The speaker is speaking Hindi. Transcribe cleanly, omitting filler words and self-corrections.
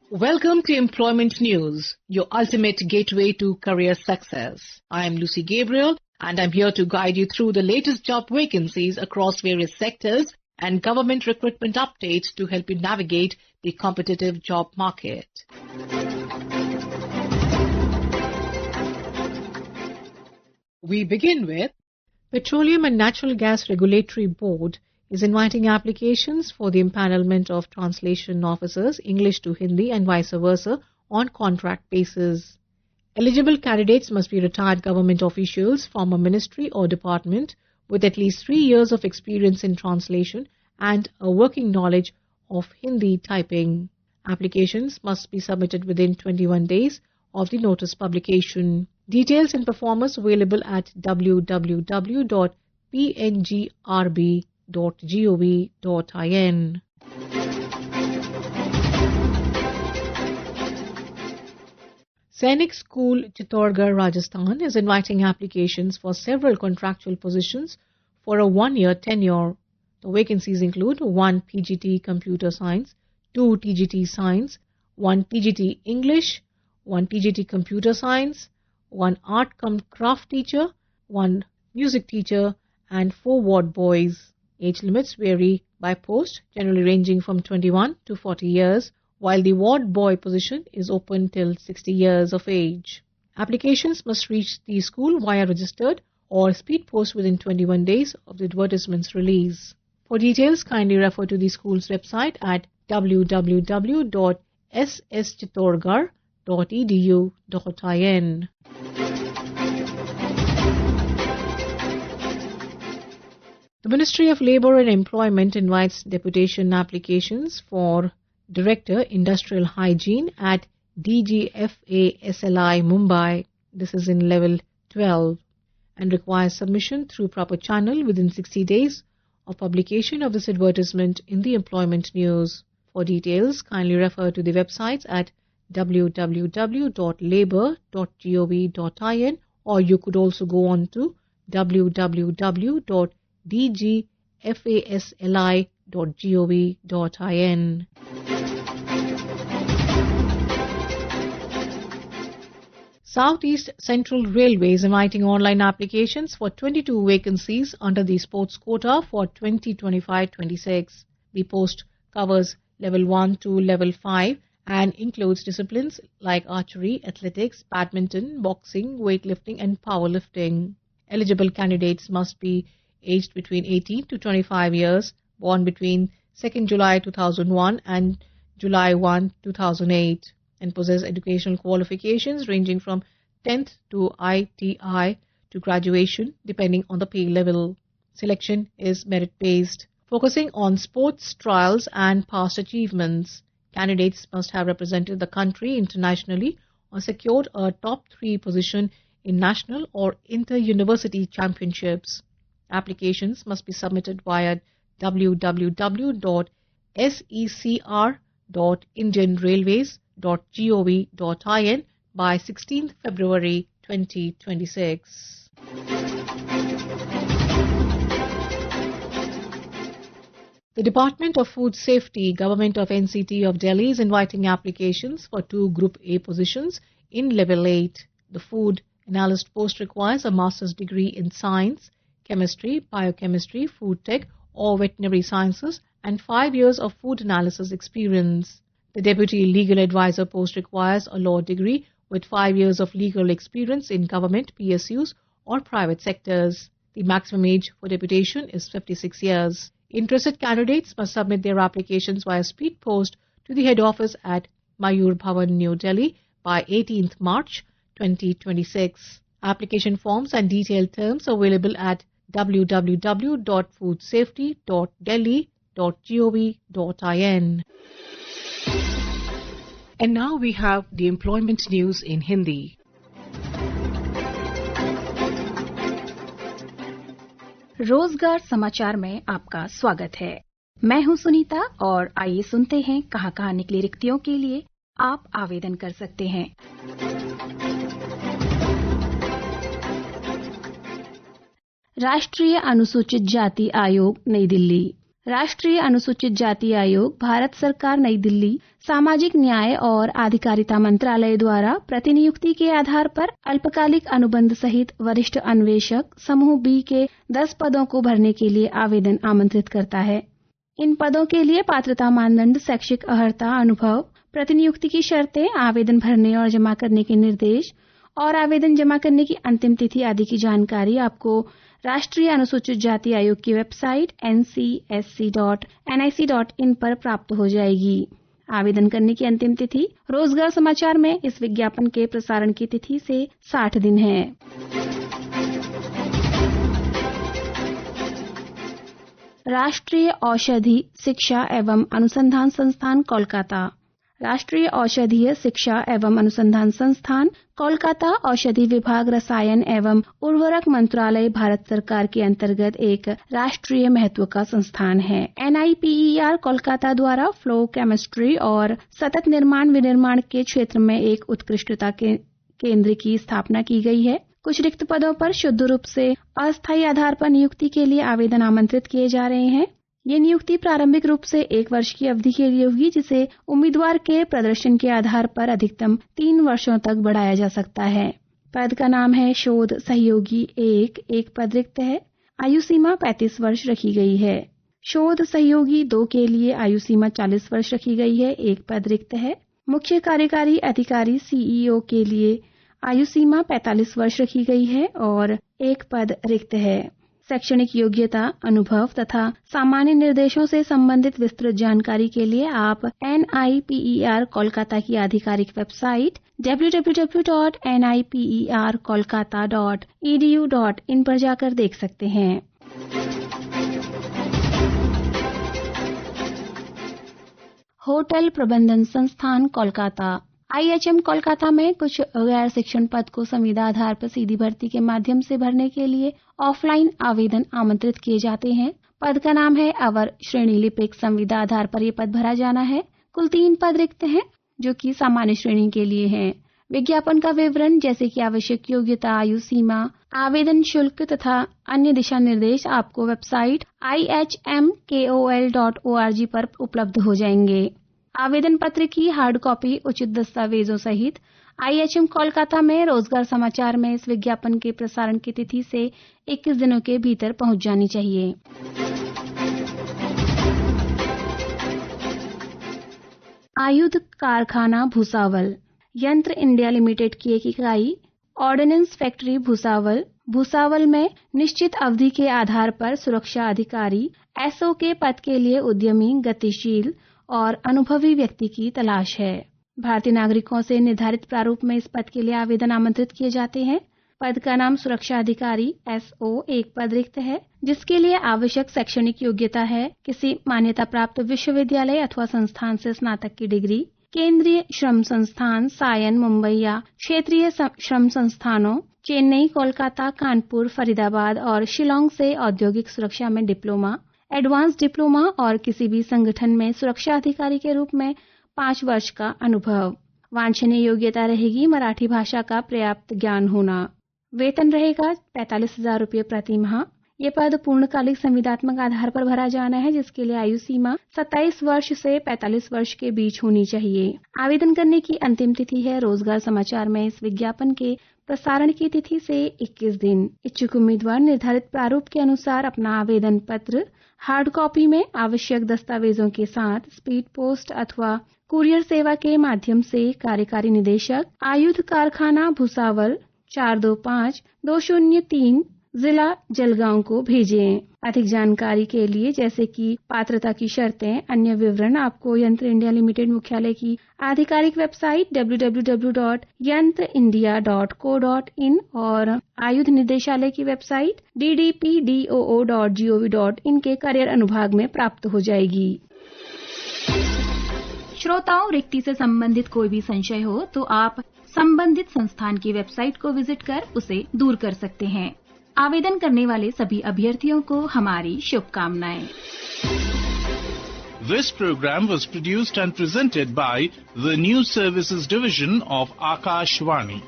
Welcome to Employment News, your ultimate gateway to career success. I am Lucy Gabriel and I'm here to guide you through the latest job vacancies across various sectors and government recruitment updates to help you navigate the competitive job market. We begin with Petroleum and Natural Gas Regulatory Board is inviting applications for the empanelment of translation officers English to Hindi and vice versa on contract basis. Eligible candidates must be retired government officials from a ministry or department with at least 3 years of experience in translation and a working knowledge of Hindi typing. Applications must be submitted within 21 days of the notice publication. Details and performers available at www.pngrb.gov.in. Sainik School, Chittorgarh, Rajasthan is inviting applications for several contractual positions for a 1-year tenure. The vacancies include 1 PGT Computer Science, 2 TGT Science, 1 TGT English, 1 TGT Computer Science, 1 Art cum Craft teacher, 1 music teacher and 4 ward boys. Age limits vary by post, generally ranging from 21 to 40 years, while the ward boy position is open till 60 years of age. Applications must reach the school via registered or speed post within 21 days of the advertisement's release. For details, kindly refer to the school's website at www.sschittorgarh.edu.in. The Ministry of Labour and Employment invites deputation applications for Director Industrial Hygiene at DGFA SLI Mumbai. This is in level 12 and requires submission through proper channel within 60 days of publication of this advertisement in the Employment News. For details, kindly refer to the websites at www.labour.gov.in or you could also go on to www.dgfasli.gov.in. Southeast Central Railway is inviting online applications for 22 vacancies under the sports quota for 2025-26. The post covers level 1 to level 5 and includes disciplines like archery, athletics, badminton, boxing, weightlifting and powerlifting. Eligible candidates must be aged between 18 to 25 years, born between 2nd July 2001 and July 1, 2008, and possess educational qualifications ranging from 10th to ITI to graduation, depending on the pay level. Selection is merit-based, focusing on sports trials and past achievements. Candidates must have represented the country internationally or secured a top 3 position in national or inter-university championships. Applications must be submitted via www.secr.indianrailways.gov.in by 16th February 2026. The Department of Food Safety, Government of NCT of Delhi is inviting applications for 2 Group A positions in Level 8. The Food Analyst post requires a master's degree in Science, Chemistry, Biochemistry, Food Tech or Veterinary Sciences and 5 years of food analysis experience. The Deputy Legal Advisor post requires a law degree with 5 years of legal experience in government, PSUs or private sectors. The maximum age for deputation is 56 years. Interested candidates must submit their applications via speed post to the head office at Mayur Bhavan, New Delhi by 18th March 2026. Application forms and detailed terms are available at www.foodsafety.delhi.gov.in. And now we have the employment news in Hindi. रोजगार समाचार में आपका स्वागत है। मैं हूं सुनीता और आइए सुनते हैं कहां निकली रिक्तियों के लिए आप आवेदन कर सकते हैं। राष्ट्रीय अनुसूचित जाति आयोग नई दिल्ली राष्ट्रीय अनुसूचित जाति आयोग भारत सरकार नई दिल्ली सामाजिक न्याय और आधिकारिता मंत्रालय द्वारा प्रतिनियुक्ति के आधार पर अल्पकालिक अनुबंध सहित वरिष्ठ अन्वेषक समूह बी के 10 पदों को भरने के लिए आवेदन आमंत्रित करता है। इन पदों के लिए पात्रता मानदंड, शैक्षिक अर्हता, अनुभव, प्रतिनियुक्ति की शर्तें, आवेदन भरने और जमा करने के निर्देश और आवेदन जमा करने की अंतिम तिथि आदि की जानकारी आपको राष्ट्रीय अनुसूचित जाति आयोग की वेबसाइट ncsc.nic.in पर प्राप्त हो जाएगी। आवेदन करने की अंतिम तिथि रोजगार समाचार में इस विज्ञापन के प्रसारण की तिथि से 60 दिन है। राष्ट्रीय औषधि शिक्षा एवं अनुसंधान संस्थान कोलकाता। राष्ट्रीय औषधीय शिक्षा एवं अनुसंधान संस्थान कोलकाता औषधि विभाग, रसायन एवं उर्वरक मंत्रालय, भारत सरकार के अंतर्गत एक राष्ट्रीय महत्व का संस्थान है। NIPER कोलकाता द्वारा फ्लो केमिस्ट्री और सतत निर्माण विनिर्माण के क्षेत्र में एक उत्कृष्टता के केंद्र की स्थापना की गई है। कुछ रिक्त पदों पर शुद्ध रूप से अस्थायी आधार पर नियुक्ति के लिए आवेदन आमंत्रित किए जा रहे हैं। ये नियुक्ति प्रारंभिक रूप से 1 वर्ष की अवधि के लिए होगी, जिसे उम्मीदवार के प्रदर्शन के आधार पर अधिकतम 3 वर्षों तक बढ़ाया जा सकता है। पद का नाम है शोध सहयोगी 1, एक पद रिक्त है। आयु सीमा 35 वर्ष रखी गई है। शोध सहयोगी 2 के लिए आयु सीमा 40 वर्ष रखी गई है, एक पद रिक्त है। मुख्य कार्यकारी अधिकारी CEO के लिए आयु सीमा 45 वर्ष रखी गई है और एक पद रिक्त है। शैक्षणिक योग्यता, अनुभव तथा सामान्य निर्देशों से संबंधित विस्तृत जानकारी के लिए आप NIPER कोलकाता की आधिकारिक वेबसाइट www.niperkolkata.edu.in पर जाकर देख सकते हैं। होटल प्रबंधन संस्थान कोलकाता। IHM कोलकाता में कुछ गैर शिक्षण पद को संविदा आधार पर सीधी भर्ती के माध्यम से भरने के लिए ऑफलाइन आवेदन आमंत्रित किए जाते हैं। पद का नाम है अवर श्रेणी लिपिक। संविदा आधार पर ये पद भरा जाना है। कुल 3 पद रिक्त हैं जो कि सामान्य श्रेणी के लिए हैं। विज्ञापन का विवरण जैसे कि आवश्यक योग्यता, आयु सीमा, आवेदन शुल्क तथा अन्य दिशा निर्देश आपको वेबसाइट ihmkol.org पर उपलब्ध हो जाएंगे। आवेदन पत्र की हार्ड कॉपी उचित दस्तावेजों सहित IHM कोलकाता में रोजगार समाचार में इस विज्ञापन के प्रसारण की तिथि से 21 दिनों के भीतर पहुंच जानी चाहिए। आयुध कारखाना भुसावल। यंत्र इंडिया लिमिटेड की एक इकाई ऑर्डिनेंस फैक्ट्री भुसावल में निश्चित अवधि के आधार पर सुरक्षा अधिकारी SO के पद के लिए उद्यमी, गतिशील और अनुभवी व्यक्ति की तलाश है। भारतीय नागरिकों से निर्धारित प्रारूप में इस पद के लिए आवेदन आमंत्रित किए जाते हैं। पद का नाम सुरक्षा अधिकारी SO, एक पद रिक्त है, जिसके लिए आवश्यक शैक्षणिक योग्यता है किसी मान्यता प्राप्त विश्वविद्यालय अथवा संस्थान से स्नातक की डिग्री। केंद्रीय श्रम संस्थान, सायन, मुंबई या क्षेत्रीय श्रम संस्थानों चेन्नई, कोलकाता, कानपुर, फरीदाबाद और शिलोंग से औद्योगिक सुरक्षा में डिप्लोमा, एडवांस डिप्लोमा और किसी भी संगठन में सुरक्षा अधिकारी के रूप में 5 वर्ष का अनुभव। वांछनीय योग्यता रहेगी मराठी भाषा का पर्याप्त ज्ञान होना। वेतन रहेगा 45,000 रुपये प्रति माह। ये पद पूर्णकालिक संविदात्मक आधार पर भरा जाना है, जिसके लिए आयु सीमा 27 वर्ष से 45 वर्ष के बीच होनी चाहिए। आवेदन करने की अंतिम तिथि है रोजगार समाचार में इस विज्ञापन के प्रसारण की तिथि से 21 दिन। इच्छुक उम्मीदवार निर्धारित प्रारूप के अनुसार अपना आवेदन पत्र हार्ड कॉपी में आवश्यक दस्तावेजों के साथ स्पीड पोस्ट अथवा कुरियर सेवा के माध्यम से कार्यकारी निदेशक, आयुध कारखाना भुसावल, 425203, जिला जलगांव को भेजें। अधिक जानकारी के लिए जैसे कि पात्रता की शर्तें, अन्य विवरण आपको यंत्र इंडिया लिमिटेड मुख्यालय की आधिकारिक वेबसाइट www.yantrindia.co.in और आयुध निदेशालय की वेबसाइट ddpdoo.gov.in के करियर अनुभाग में प्राप्त हो जाएगी। श्रोताओं, रिक्ति से संबंधित कोई भी संशय हो तो आप संबंधित संस्थान की वेबसाइट को विजिट कर उसे दूर कर सकते हैं। आवेदन करने वाले सभी अभ्यर्थियों को हमारी शुभकामनाएं। This program was produced and presented by the News Services Division of Akashvani.